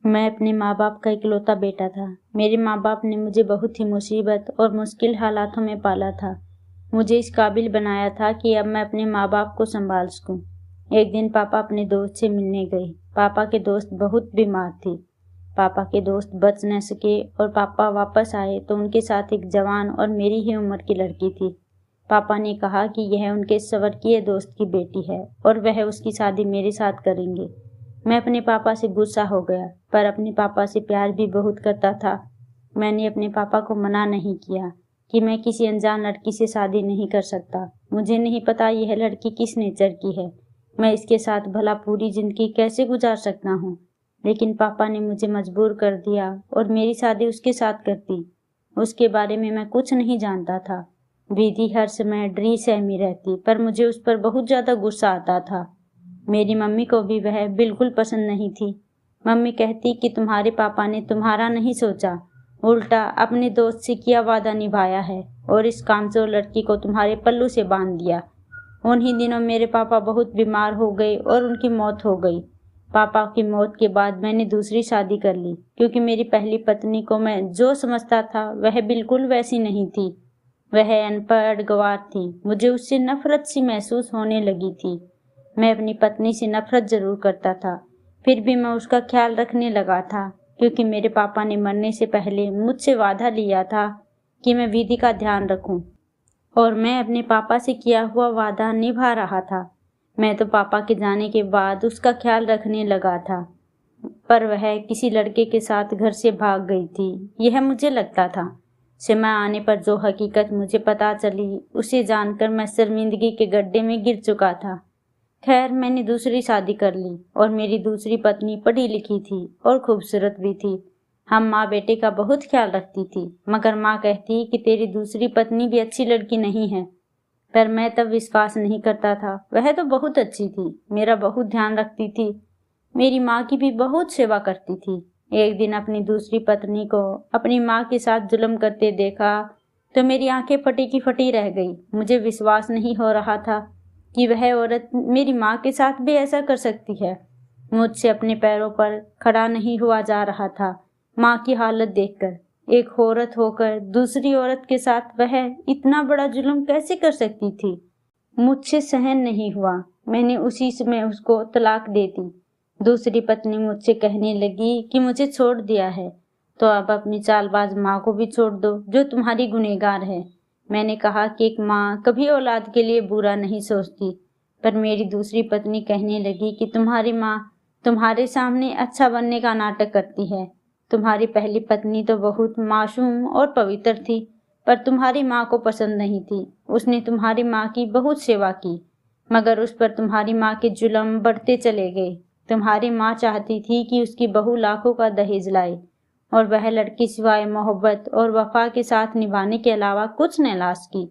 मैं अपने माँ बाप का इकलौता बेटा था। मेरे माँ बाप ने मुझे बहुत ही मुसीबत और मुश्किल हालातों में पाला था। मुझे इस काबिल बनाया था कि अब मैं अपने माँ बाप को संभाल सकूं। एक दिन पापा अपने दोस्त से मिलने गए। पापा के दोस्त बहुत बीमार थे। पापा के दोस्त बच न सके और पापा वापस आए तो उनके साथ एक जवान और मेरी ही उम्र की लड़की थी। पापा ने कहा कि यह उनके संवर्गीय दोस्त की बेटी है और वह उसकी शादी मेरे साथ करेंगे। मैं अपने पापा से गुस्सा हो गया, पर अपने पापा से प्यार भी बहुत करता था। मैंने अपने पापा को मना नहीं किया कि मैं किसी अनजान लड़की से शादी नहीं कर सकता। मुझे नहीं पता यह लड़की किस नेचर की है, मैं इसके साथ भला पूरी जिंदगी कैसे गुजार सकता हूँ। लेकिन पापा ने मुझे मजबूर कर दिया और मेरी शादी उसके साथ कर दी। उसके बारे में मैं कुछ नहीं जानता था। विधि हर समय डरी सहमी रहती, पर मुझे उस पर बहुत ज्यादा गुस्सा आता था। मेरी मम्मी को भी वह बिल्कुल पसंद नहीं थी। मम्मी कहती कि तुम्हारे पापा ने तुम्हारा नहीं सोचा, उल्टा अपने दोस्त से किया वादा निभाया है और इस कामचोर लड़की को तुम्हारे पल्लू से बांध दिया। उन्हीं दिनों मेरे पापा बहुत बीमार हो गए और उनकी मौत हो गई। पापा की मौत के बाद मैंने दूसरी शादी कर ली, क्योंकि मेरी पहली पत्नी को मैं जो समझता था वह बिल्कुल वैसी नहीं थी। वह अनपढ़ गंवार थी। मुझे उससे नफरत सी महसूस होने लगी थी। मैं अपनी पत्नी से नफरत जरूर करता था, फिर भी मैं उसका ख्याल रखने लगा था, क्योंकि मेरे पापा ने मरने से पहले मुझसे वादा लिया था कि मैं विधि का ध्यान रखूं, और मैं अपने पापा से किया हुआ वादा निभा रहा था। मैं तो पापा के जाने के बाद उसका ख्याल रखने लगा था, पर वह किसी लड़के के साथ घर से भाग गई थी, यह मुझे लगता था। समय आने पर जो हकीकत मुझे पता चली, उसे जानकर मैं शर्मिंदगी के गड्ढे में गिर चुका था। खैर, मैंने दूसरी शादी कर ली और मेरी दूसरी पत्नी पढ़ी लिखी थी और खूबसूरत भी थी। हम माँ बेटे का बहुत ख्याल रखती थी, मगर माँ कहती कि तेरी दूसरी पत्नी भी अच्छी लड़की नहीं है। पर मैं तब विश्वास नहीं करता था। वह तो बहुत अच्छी थी, मेरा बहुत ध्यान रखती थी, मेरी माँ की भी बहुत सेवा करती थी। एक दिन अपनी दूसरी पत्नी को अपनी माँ के साथ जुल्म करते देखा तो मेरी आंखें फटी की फटी रह गई। मुझे विश्वास नहीं हो रहा था कि वह औरत मेरी माँ के साथ भी ऐसा कर सकती है। मुझसे अपने पैरों पर खड़ा नहीं हुआ जा रहा था। माँ की हालत देखकर एक औरत होकर दूसरी औरत के साथ वह इतना बड़ा जुल्म कैसे कर सकती थी। मुझसे सहन नहीं हुआ। मैंने उसी समय उसको तलाक दे दी। दूसरी पत्नी मुझसे कहने लगी कि मुझे छोड़ दिया है तो अब अपनी चालबाज माँ को भी छोड़ दो, जो तुम्हारी गुनहगार है। मैंने कहा कि एक माँ कभी औलाद के लिए बुरा नहीं सोचती, पर मेरी दूसरी पत्नी कहने लगी कि तुम्हारी माँ तुम्हारे सामने अच्छा बनने का नाटक करती है। तुम्हारी पहली पत्नी तो बहुत मासूम और पवित्र थी, पर तुम्हारी माँ को पसंद नहीं थी। उसने तुम्हारी माँ की बहुत सेवा की, मगर उस पर तुम्हारी माँ के जुल्म बढ़ते चले गए। तुम्हारी माँ चाहती थी कि उसकी बहू लाखों का दहेज लाए, और वह लड़की सिवाय मोहब्बत और वफा के साथ निभाने के अलावा कुछ न ला सकी।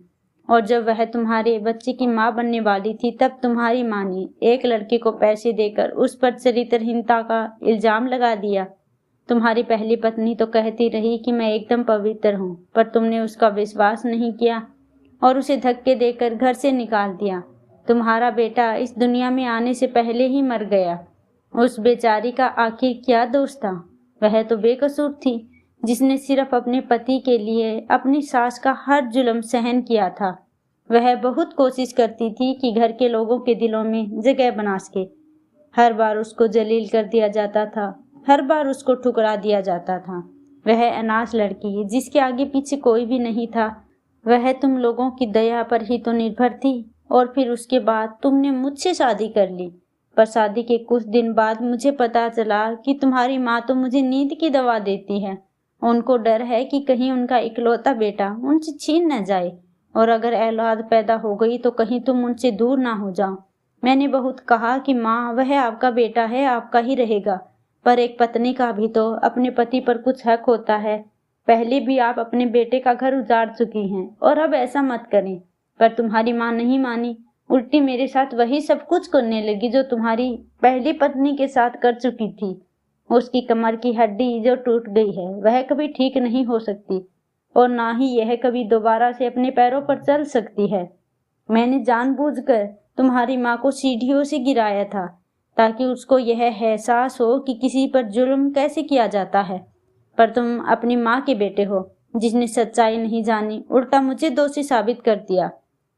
और जब वह तुम्हारे बच्चे की माँ बनने वाली थी, तब तुम्हारी माँ ने एक लड़के को पैसे देकर उस पर चरित्रहीनता का इल्जाम लगा दिया। तुम्हारी पहली पत्नी तो कहती रही कि मैं एकदम पवित्र हूँ, पर तुमने उसका विश्वास नहीं किया और उसे धक्के देकर घर से निकाल दिया। तुम्हारा बेटा इस दुनिया में आने से पहले ही मर गया। उस बेचारी का आखिर क्या दोष था? वह तो बेकसूर थी, जिसने सिर्फ अपने पति के लिए अपनी सास का हर जुल्म सहन किया था। वह बहुत कोशिश करती थी कि घर के लोगों के दिलों में जगह बना सके। हर बार उसको जलील कर दिया जाता था, हर बार उसको ठुकरा दिया जाता था। वह अनाथ लड़की जिसके आगे पीछे कोई भी नहीं था, वह तुम लोगों की दया पर ही तो निर्भर थी। और फिर उसके बाद तुमने मुझसे शादी कर ली, पर शादी के कुछ दिन बाद मुझे पता चला कि तुम्हारी माँ तो मुझे नींद की दवा देती है। उनको डर है कि कहीं उनका इकलौता बेटा उनसे छीन न जाए, और अगर औलाद पैदा हो गई तो कहीं तुम उनसे दूर ना हो जाओ। मैंने बहुत कहा कि माँ, वह आपका बेटा है, आपका ही रहेगा, पर एक पत्नी का भी तो अपने पति पर कुछ हक होता है। पहले भी आप अपने बेटे का घर उजाड़ चुकी हैं और अब ऐसा मत करें। पर तुम्हारी माँ नहीं मानी, उल्टी मेरे साथ वही सब कुछ करने लगी जो तुम्हारी पहली पत्नी के साथ कर चुकी थी। उसकी कमर की हड्डी जो टूट गई है वह कभी ठीक नहीं हो सकती, और ना ही यह कभी दोबारा से अपने पैरों पर चल सकती है। मैंने जानबूझकर तुम्हारी माँ को सीढ़ियों से गिराया था ताकि उसको यह एहसास हो कि किसी पर जुल्म कैसे किया जाता है। पर तुम अपनी माँ के बेटे हो, जिसने सच्चाई नहीं जानी, उल्टा मुझे दोषी साबित कर दिया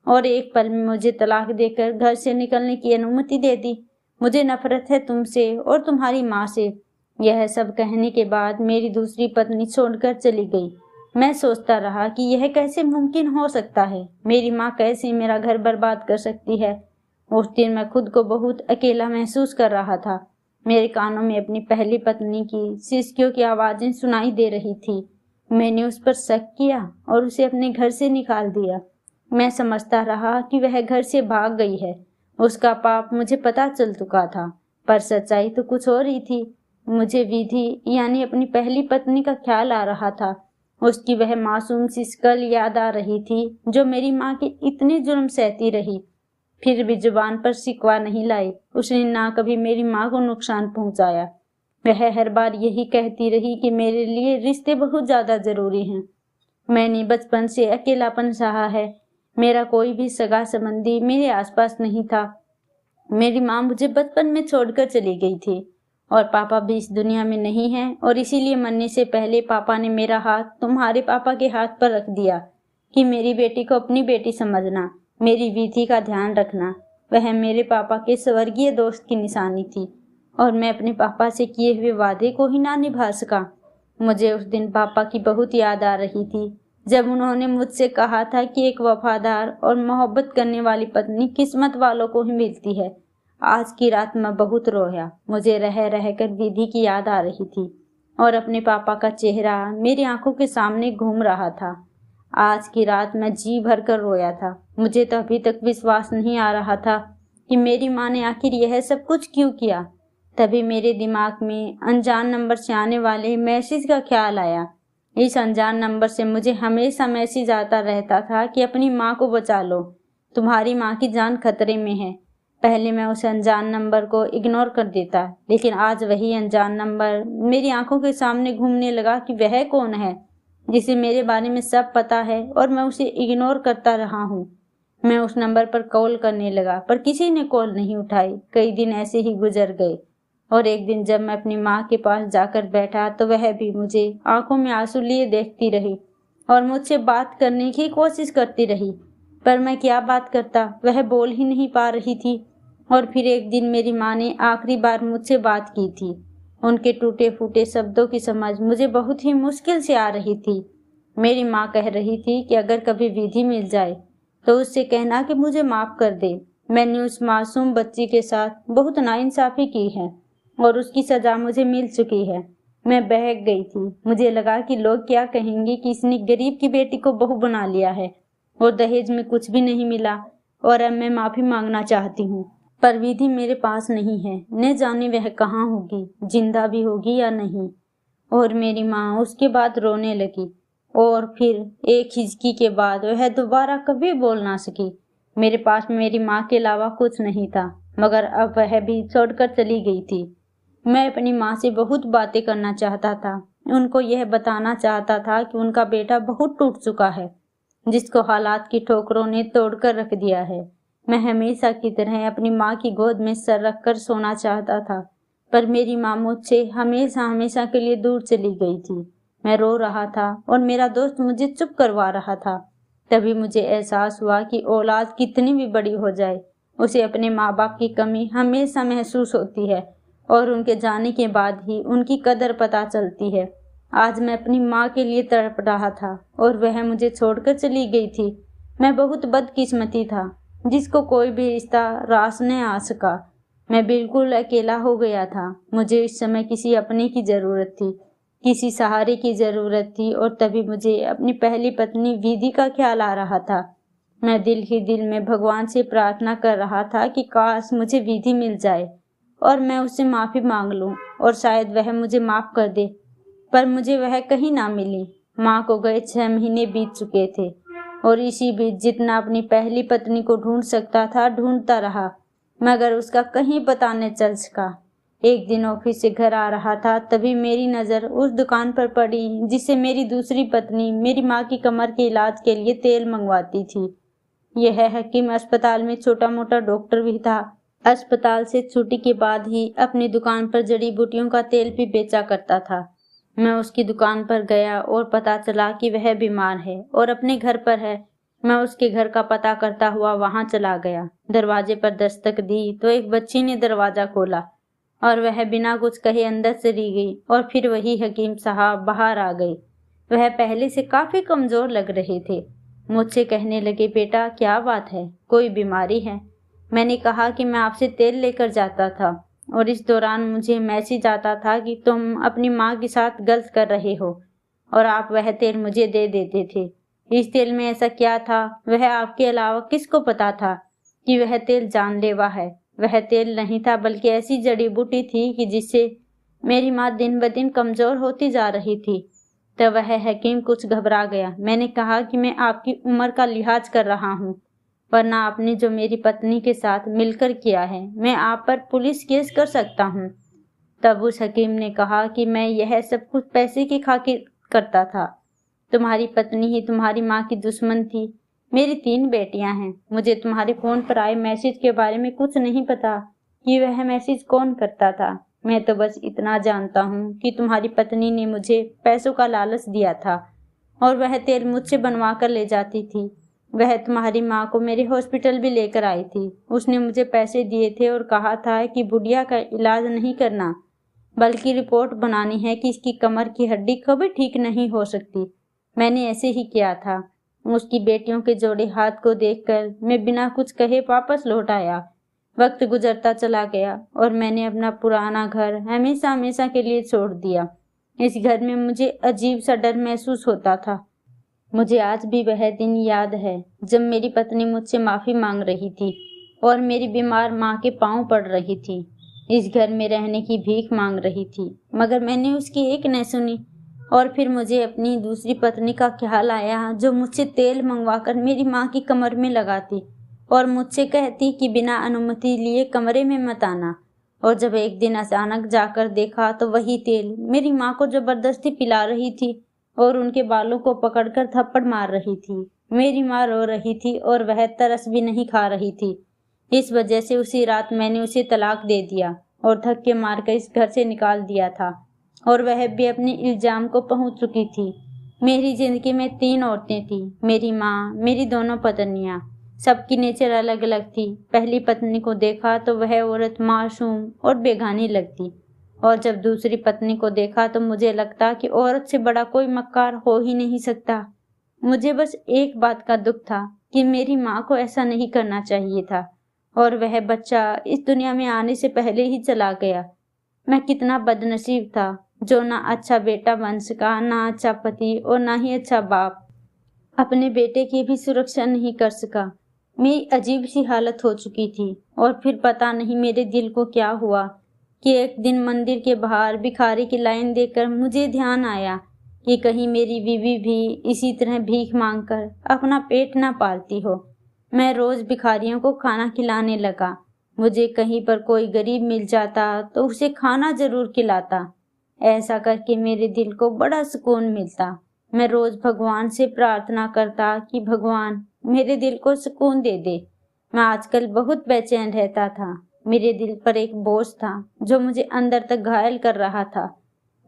और एक पल में मुझे तलाक देकर घर से निकलने की अनुमति दे दी। मुझे नफरत है तुमसे और तुम्हारी माँ से। यह सब कहने के बाद मेरी दूसरी पत्नी छोड़कर चली गई। मैं सोचता रहा कि यह कैसे मुमकिन हो सकता है, मेरी माँ कैसे मेरा घर बर्बाद कर सकती है। उस दिन मैं खुद को बहुत अकेला महसूस कर रहा था। मेरे कानों में अपनी पहली पत्नी की सिसकियों की आवाजें सुनाई दे रही थी। मैंने उस पर शक किया और उसे अपने घर से निकाल दिया। मैं समझता रहा कि वह घर से भाग गई है। उसका पाप मुझे पता चल चुका था, पर सच्चाई तो कुछ और ही थी। मुझे विधि यानी अपनी पहली पत्नी का ख्याल आ रहा था। उसकी वह मासूम सी शकल याद आ रही थी जो मेरी माँ के इतने जुल्म सहती रही, फिर भी जुबान पर शिकवा नहीं लाई। उसने ना कभी मेरी माँ को नुकसान पहुंचाया। वह हर बार यही कहती रही कि मेरे लिए रिश्ते बहुत ज्यादा जरूरी हैं। मैंने बचपन से अकेलापन सहा है। मेरा कोई भी सगा संबंधी मेरे आसपास नहीं था। मेरी माँ मुझे बचपन में छोड़कर चली गई थी और पापा भी इस दुनिया में नहीं है, और इसीलिए मरने से पहले पापा ने मेरा हाथ तुम्हारे पापा के हाथ पर रख दिया कि मेरी बेटी को अपनी बेटी समझना, मेरी विधि का ध्यान रखना। वह मेरे पापा के स्वर्गीय दोस्त की निशानी थी और मैं अपने पापा से किए हुए वादे को ही ना निभा सका। मुझे उस दिन पापा की बहुत याद आ रही थी जब उन्होंने मुझसे कहा था कि एक वफादार और मोहब्बत करने वाली पत्नी किस्मत वालों को ही मिलती है। आज की रात मैं बहुत रोया। मुझे रह रह कर विधि की याद आ रही थी और अपने पापा का चेहरा मेरी आंखों के सामने घूम रहा था। आज की रात मैं जी भर कर रोया था। मुझे तो अभी तक विश्वास नहीं आ रहा था कि मेरी माँ ने आखिर यह सब कुछ क्यों किया। तभी मेरे दिमाग में अनजान नंबर से आने वाले मैसेज का ख्याल आया। इस अनजान नंबर से मुझे हमेशा मैसेज आता रहता था कि अपनी माँ को बचा लो, तुम्हारी माँ की जान खतरे में है। पहले मैं उस अनजान नंबर को इग्नोर कर देता, लेकिन आज वही अनजान नंबर मेरी आंखों के सामने घूमने लगा कि वह कौन है जिसे मेरे बारे में सब पता है और मैं उसे इग्नोर करता रहा हूँ। मैं उस नंबर पर कॉल करने लगा, पर किसी ने कॉल नहीं उठाई। कई दिन ऐसे ही गुजर गए और एक दिन जब मैं अपनी माँ के पास जाकर बैठा तो वह भी मुझे आंखों में आंसू लिए देखती रही और मुझसे बात करने की कोशिश करती रही, पर मैं क्या बात करता, वह बोल ही नहीं पा रही थी। और फिर एक दिन मेरी माँ ने आखिरी बार मुझसे बात की थी। उनके टूटे फूटे शब्दों की समझ मुझे बहुत ही मुश्किल से आ रही थी। मेरी माँ कह रही थी कि अगर कभी विधि मिल जाए तो उससे कहना कि मुझे माफ कर दे। मैंने उस मासूम बच्ची के साथ बहुत नाइंसाफी की है और उसकी सजा मुझे मिल चुकी है। मैं बहक गई थी। मुझे लगा कि लोग क्या कहेंगे कि इसने गरीब की बेटी को बहू बना लिया है और दहेज में कुछ भी नहीं मिला, और अब मैं माफी मांगना चाहती हूँ। पर विधि मेरे पास नहीं है, न जाने वह कहाँ होगी, जिंदा भी होगी या नहीं। और मेरी माँ उसके बाद रोने लगी और फिर एक हिचकी के बाद वह दोबारा कभी बोल ना सकी। मेरे पास मेरी माँ के अलावा कुछ नहीं था, मगर अब वह भी छोड़कर चली गई थी। मैं अपनी माँ से बहुत बातें करना चाहता था। उनको यह बताना चाहता था कि उनका बेटा बहुत टूट चुका है, जिसको हालात की ठोकरों ने तोड़कर रख दिया है। मैं हमेशा की तरह अपनी माँ की गोद में सर रखकर सोना चाहता था, पर मेरी माँ मुझसे हमेशा हमेशा के लिए दूर चली गई थी। मैं रो रहा था और मेरा दोस्त मुझे चुप करवा रहा था। तभी मुझे एहसास हुआ कि औलाद कितनी भी बड़ी हो जाए, उसे अपने माँ बाप की कमी हमेशा महसूस होती है और उनके जाने के बाद ही उनकी कदर पता चलती है। आज मैं अपनी माँ के लिए तड़प रहा था और वह मुझे छोड़कर चली गई थी। मैं बहुत बदकिस्मती था जिसको कोई भी रिश्ता रास न आ सका। मैं बिल्कुल अकेला हो गया था। मुझे इस समय किसी अपने की जरूरत थी, किसी सहारे की जरूरत थी, और तभी मुझे अपनी पहली पत्नी विधि का ख्याल आ रहा था। मैं दिल ही दिल में भगवान से प्रार्थना कर रहा था कि काश मुझे विधि मिल जाए और मैं उससे माफी मांग लूं और शायद वह मुझे माफ कर दे, पर मुझे वह कहीं ना मिली। माँ को गए 6 महीने बीत चुके थे और इसी बीच जितना अपनी पहली पत्नी को ढूंढ सकता था ढूंढता रहा, मगर उसका कहीं पता न चल सका। एक दिन ऑफिस से घर आ रहा था, तभी मेरी नज़र उस दुकान पर पड़ी जिससे मेरी दूसरी पत्नी मेरी माँ की कमर के इलाज के लिए तेल मंगवाती थी। यह हकीम अस्पताल में छोटा मोटा डॉक्टर भी था। अस्पताल से छुट्टी के बाद ही अपनी दुकान पर जड़ी बूटियों का तेल भी बेचा करता था। मैं उसकी दुकान पर गया और पता चला कि वह बीमार है और अपने घर पर है। मैं उसके घर का पता करता हुआ वहां चला गया। दरवाजे पर दस्तक दी तो एक बच्ची ने दरवाजा खोला और वह बिना कुछ कहे अंदर चली गई और फिर वही हकीम साहब बाहर आ गए। वह पहले से काफी कमजोर लग रहे थे। मुझसे कहने लगे, बेटा क्या बात है, कोई बीमारी है? मैंने कहा कि मैं आपसे तेल लेकर जाता था और इस दौरान मुझे मैसेज आता था कि तुम अपनी माँ के साथ गलत कर रहे हो और आप वह तेल मुझे दे देते थे। इस तेल में ऐसा क्या था, वह आपके अलावा किसको पता था कि वह तेल जानलेवा है? वह तेल नहीं था बल्कि ऐसी जड़ी बूटी थी कि जिससे मेरी माँ दिन ब दिन कमजोर होती जा रही थी। तब वह हकीम कुछ घबरा गया। मैंने कहा कि मैं आपकी उम्र का लिहाज कर रहा हूँ, वरना आपने जो मेरी पत्नी के साथ मिलकर किया है, मैं आप पर पुलिस केस कर सकता हूँ। तब उस हकीम ने कहा कि मैं यह सब कुछ पैसे की खातिर करता था। तुम्हारी पत्नी ही तुम्हारी माँ की दुश्मन थी। मेरी 3 बेटियां हैं। मुझे तुम्हारे फोन पर आए मैसेज के बारे में कुछ नहीं पता कि वह मैसेज कौन करता था। मैं तो बस इतना जानता हूँ कि तुम्हारी पत्नी ने मुझे पैसों का लालच दिया था और वह तेल मुझसे बनवा कर ले जाती थी। वह तुम्हारी माँ को मेरे हॉस्पिटल भी लेकर आई थी। उसने मुझे पैसे दिए थे और कहा था कि बुढ़िया का इलाज नहीं करना, बल्कि रिपोर्ट बनानी है कि इसकी कमर की हड्डी कभी ठीक नहीं हो सकती। मैंने ऐसे ही किया था। उसकी बेटियों के जोड़े हाथ को देखकर मैं बिना कुछ कहे वापस लौट आया। वक्त गुजरता चला गया और मैंने अपना पुराना घर हमेशा हमेशा के लिए छोड़ दिया। इस घर में मुझे अजीब सा डर महसूस होता था। मुझे आज भी वह दिन याद है जब मेरी पत्नी मुझसे माफी मांग रही थी और मेरी बीमार माँ के पांव पड़ रही थी। इस घर में रहने की भीख मांग रही थी, मगर मैंने उसकी एक न सुनी। और फिर मुझे अपनी दूसरी पत्नी का ख्याल आया, जो मुझसे तेल मंगवाकर मेरी माँ की कमर में लगाती और मुझसे कहती कि बिना अनुमति लिए कमरे में मत आना। और जब एक दिन अचानक जाकर देखा तो वही तेल मेरी माँ को जबरदस्ती पिला रही थी और उनके बालों को पकड़कर थप्पड़ मार रही थी। मेरी माँ रो रही थी और वह तरस भी नहीं खा रही थी। इस वजह से उसी रात मैंने उसे तलाक दे दिया और धक्के मारकर इस घर से निकाल दिया था और वह भी अपने इल्जाम को पहुंच चुकी थी। मेरी जिंदगी में 3 औरतें थी, मेरी माँ, मेरी दोनों पत्नियां। सबकी नेचर अलग अलग थी। पहली पत्नी को देखा तो वह औरत मासूम और बेगानी लगती और जब दूसरी पत्नी को देखा तो मुझे लगता कि औरत से बड़ा कोई मक्कार हो ही नहीं सकता। मुझे बस एक बात का दुख था कि मेरी माँ को ऐसा नहीं करना चाहिए था और वह बच्चा इस दुनिया में आने से पहले ही चला गया। मैं कितना बदनसीब था जो ना अच्छा बेटा बन सका, ना अच्छा पति और ना ही अच्छा बाप। अपने बेटे की भी सुरक्षा नहीं कर सका। मेरी अजीब सी हालत हो चुकी थी। और फिर पता नहीं मेरे दिल को क्या हुआ कि एक दिन मंदिर के बाहर भिखारी की लाइन देखकर मुझे ध्यान आया कि कहीं मेरी बीवी भी इसी तरह भीख मांगकर अपना पेट ना पालती हो। मैं रोज भिखारियों को खाना खिलाने लगा। मुझे कहीं पर कोई गरीब मिल जाता तो उसे खाना जरूर खिलाता। ऐसा करके मेरे दिल को बड़ा सुकून मिलता। मैं रोज भगवान से प्रार्थना करता कि भगवान मेरे दिल को सुकून दे दे। मैं आजकल बहुत बेचैन रहता था। मेरे दिल पर एक बोझ था जो मुझे अंदर तक घायल कर रहा था।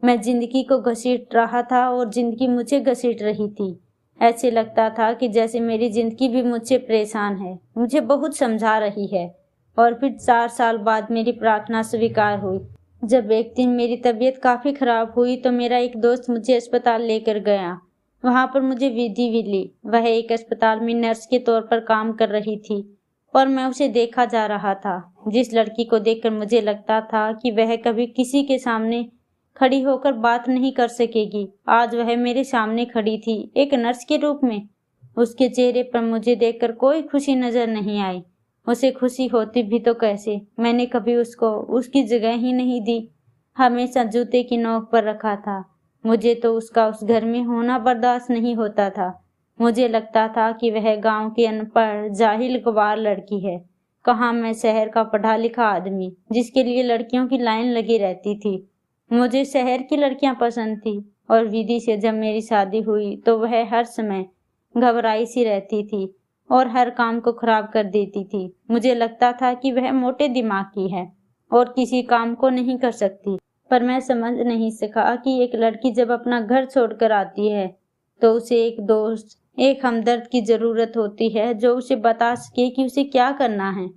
मैं जिंदगी को घसीट रहा था और जिंदगी मुझे घसीट रही थी। ऐसे लगता था कि जैसे मेरी जिंदगी भी मुझसे परेशान है, मुझे बहुत समझा रही है। और फिर 4 साल बाद मेरी प्रार्थना स्वीकार हुई। जब एक दिन मेरी तबीयत काफी खराब हुई तो मेरा एक दोस्त मुझे अस्पताल लेकर गया। वहां पर मुझे विधि मिली। वह एक अस्पताल में नर्स के तौर पर काम कर रही थी और मैं उसे देखा जा रहा था। जिस लड़की को देखकर मुझे लगता था कि वह कभी किसी के सामने खड़ी होकर बात नहीं कर सकेगी, आज वह मेरे सामने खड़ी थी, एक नर्स के रूप में। उसके चेहरे पर मुझे देखकर कोई खुशी नजर नहीं आई। उसे खुशी होती भी तो कैसे, मैंने कभी उसको उसकी जगह ही नहीं दी, हमेशा जूते की नोक पर रखा था। मुझे तो उसका उस घर में होना बर्दाश्त नहीं होता था। मुझे लगता था कि वह गांव की अनपढ़ जाहिल गवार लड़की है। कहाँ मैं शहर का पढ़ा लिखा आदमी जिसके लिए लड़कियों की लाइन लगी रहती थी। मुझे शहर की लड़कियां पसंद थी और विधि से जब मेरी शादी हुई तो वह हर समय घबराई सी रहती थी और हर काम को खराब कर देती थी। मुझे लगता था कि वह मोटे दिमाग की है और किसी काम को नहीं कर सकती, पर मैं समझ नहीं सका कि एक लड़की जब अपना घर छोड़कर आती है तो उसे एक दोस्त, एक हमदर्द की जरूरत होती है जो उसे बता सके कि उसे क्या करना है,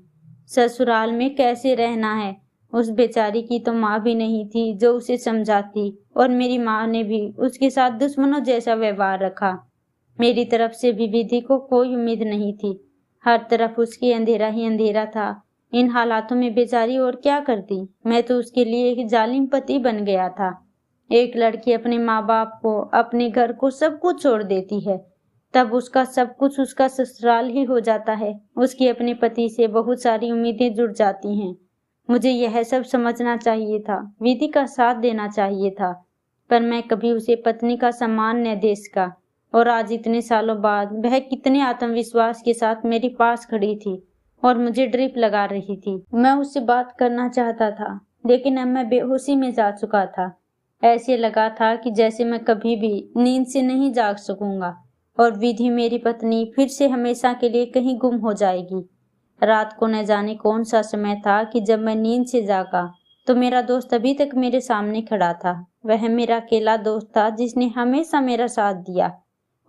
ससुराल में कैसे रहना है। उस बेचारी की तो माँ भी नहीं थी जो उसे समझाती, और मेरी माँ ने भी उसके साथ दुश्मनों जैसा व्यवहार रखा। मेरी तरफ से भी विधि को कोई उम्मीद नहीं थी। हर तरफ उसकी अंधेरा ही अंधेरा था। इन हालातों में बेचारी और क्या करती। मैं तो उसके लिए एक जालिम पति बन गया था। एक लड़की अपने माँ बाप को, अपने घर को, सब कुछ छोड़ देती है, तब उसका सब कुछ उसका ससुराल ही हो जाता है। उसकी अपने पति से बहुत सारी उम्मीदें जुड़ जाती हैं। मुझे यह सब समझना चाहिए था, विधि का साथ देना चाहिए था, पर मैं कभी उसे पत्नी का सम्मान न दे सका। और आज इतने सालों बाद वह कितने आत्मविश्वास के साथ मेरे पास खड़ी थी और मुझे ड्रिप लगा रही थी। मैं उससे बात करना चाहता था, लेकिन अब मैं बेहोशी में जा चुका था। ऐसे लगा था कि जैसे मैं कभी भी नींद से नहीं जाग सकूंगा और विधि मेरी पत्नी फिर से हमेशा के लिए कहीं गुम हो जाएगी। रात को न जाने कौन सा समय था कि जब मैं नींद से जागा तो मेरा दोस्त अभी तक मेरे सामने खड़ा था। वह मेरा अकेला दोस्त था जिसने हमेशा मेरा साथ दिया,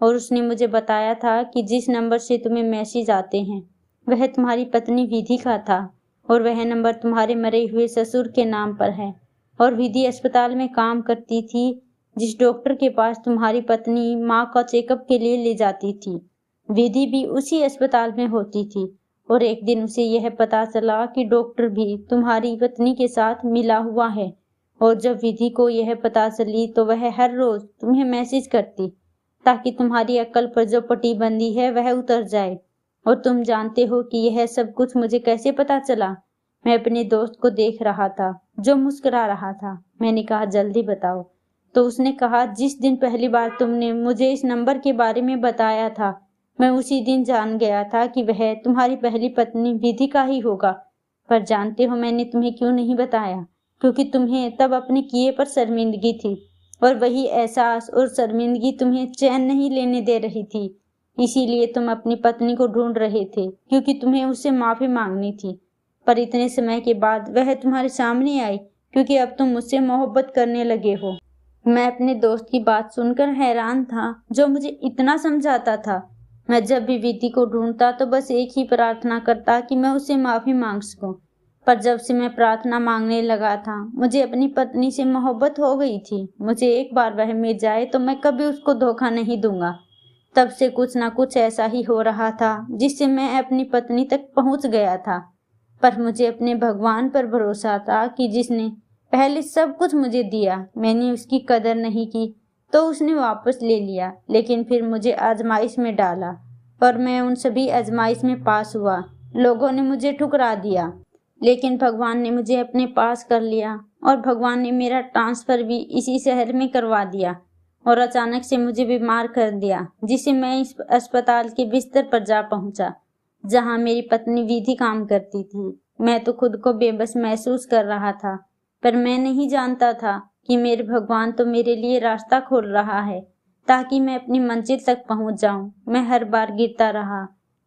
और उसने मुझे बताया था कि जिस नंबर से तुम्हें मैसेज आते हैं वह तुम्हारी पत्नी विधि का था, और वह नंबर तुम्हारे मरे हुए ससुर के नाम पर है। और विधि अस्पताल में काम करती थी जिस डॉक्टर के पास तुम्हारी पत्नी माँ का चेकअप के लिए ले जाती थी। विधि भी उसी अस्पताल में होती थी, और एक दिन उसे यह पता चला कि डॉक्टर भी तुम्हारी पत्नी के साथ मिला हुआ है। और जब विधि को यह पता चली तो वह हर रोज तुम्हें मैसेज करती ताकि तुम्हारी अक्ल पर जो पट्टी बंदी है वह उतर जाए। और तुम जानते हो कि यह सब कुछ मुझे कैसे पता चला। मैं अपने दोस्त को देख रहा था जो मुस्कुरा रहा था। मैंने कहा जल्दी बताओ। तो उसने कहा जिस दिन पहली बार तुमने मुझे इस नंबर के बारे में बताया था मैं उसी दिन जान गया था कि वह तुम्हारी पहली पत्नी विधि का ही होगा। पर जानते हो मैंने तुम्हें क्यों नहीं बताया? क्योंकि तुम्हें तब अपने किए पर शर्मिंदगी थी, और वही एहसास और शर्मिंदगी तुम्हें चैन नहीं लेने दे रही थी। इसीलिए तुम अपनी पत्नी को ढूंढ रहे थे, क्योंकि तुम्हें उससे माफी मांगनी थी। पर इतने समय के बाद वह तुम्हारे सामने आई क्योंकि अब तुम मुझसे मोहब्बत करने लगे हो। मैं अपने दोस्त की बात सुनकर हैरान था, जो मुझे इतना समझाता था। मैं जब भी विधि को ढूंढता तो बस एक ही प्रार्थना करता कि मैं उससे माफी मांग सकूं। पर जब से मैं प्रार्थना मांगने लगा था मुझे अपनी पत्नी से मोहब्बत हो गई थी। मुझे एक बार वह मिल जाए तो मैं कभी उसको धोखा नहीं दूंगा। तब से कुछ ना कुछ ऐसा ही हो रहा था जिससे मैं अपनी पत्नी तक पहुंच गया था। पर मुझे अपने भगवान पर भरोसा था कि जिसने पहले सब कुछ मुझे दिया, मैंने उसकी कदर नहीं की तो उसने वापस ले लिया। लेकिन फिर मुझे आजमाइश में डाला और मैं उन सभी आजमाइश में पास हुआ। लोगों ने मुझे ठुकरा दिया, लेकिन भगवान ने मुझे अपने पास कर लिया, और भगवान ने मेरा ट्रांसफर भी इसी शहर में करवा दिया और अचानक से मुझे बीमार कर दिया, जिससे मैं इस अस्पताल के बिस्तर पर जा पहुंचा जहां मेरी पत्नी विधि काम करती थी। मैं तो खुद को बेबस महसूस कर रहा था, पर मैं नहीं जानता था कि मेरे भगवान तो मेरे लिए रास्ता खोल रहा है ताकि मैं अपनी मंजिल तक पहुंच जाऊं। मैं हर बार गिरता रहा,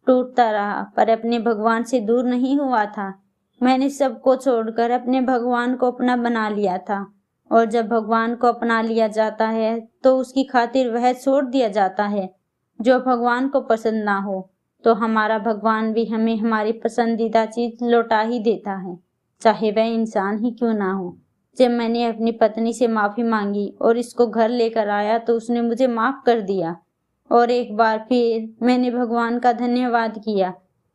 टूटता रहा, पर अपने भगवान से दूर नहीं हुआ था। मैंने सबको छोड़कर अपने भगवान को अपना बना लिया था, और जब भगवान को अपना लिया जाता है तो उसकी खातिर वह छोड़ दिया जाता है जो भगवान को पसंद ना हो। तो हमारा भगवान भी हमें हमारी पसंदीदा चीज लौटा ही देता है, चाहे वह इंसान ही क्यों ना हो। जब मैंने अपनी पत्नी से माफी मांगी और इसको घर लेकर आया तो उसने मुझे माफ कर दिया, और एक बार फिर मैंने भगवान का धन्यवाद किया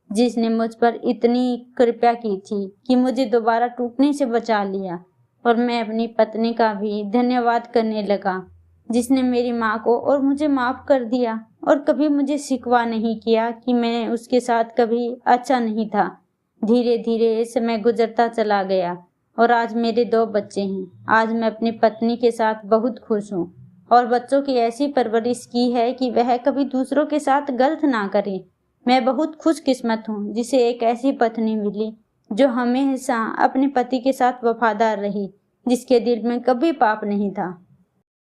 जिसने मुझ पर इतनी कृपा की थी कि मुझे दोबारा टूटने से बचा लिया। और मैं अपनी पत्नी का भी धन्यवाद करने लगा जिसने मेरी माँ को और मुझे माफ कर दिया और कभी मुझे शिकवा नहीं किया कि मैं उसके साथ कभी अच्छा नहीं था। धीरे धीरे समय गुजरता चला गया और आज मेरे 2 बच्चे हैं। आज मैं अपनी पत्नी के साथ बहुत खुश हूँ और बच्चों की ऐसी परवरिश की है कि वह कभी दूसरों के साथ गलत ना करें। मैं बहुत खुशकिस्मत हूँ जिसे एक ऐसी पत्नी मिली जो हमेशा अपने पति के साथ वफादार रही, जिसके दिल में कभी पाप नहीं था।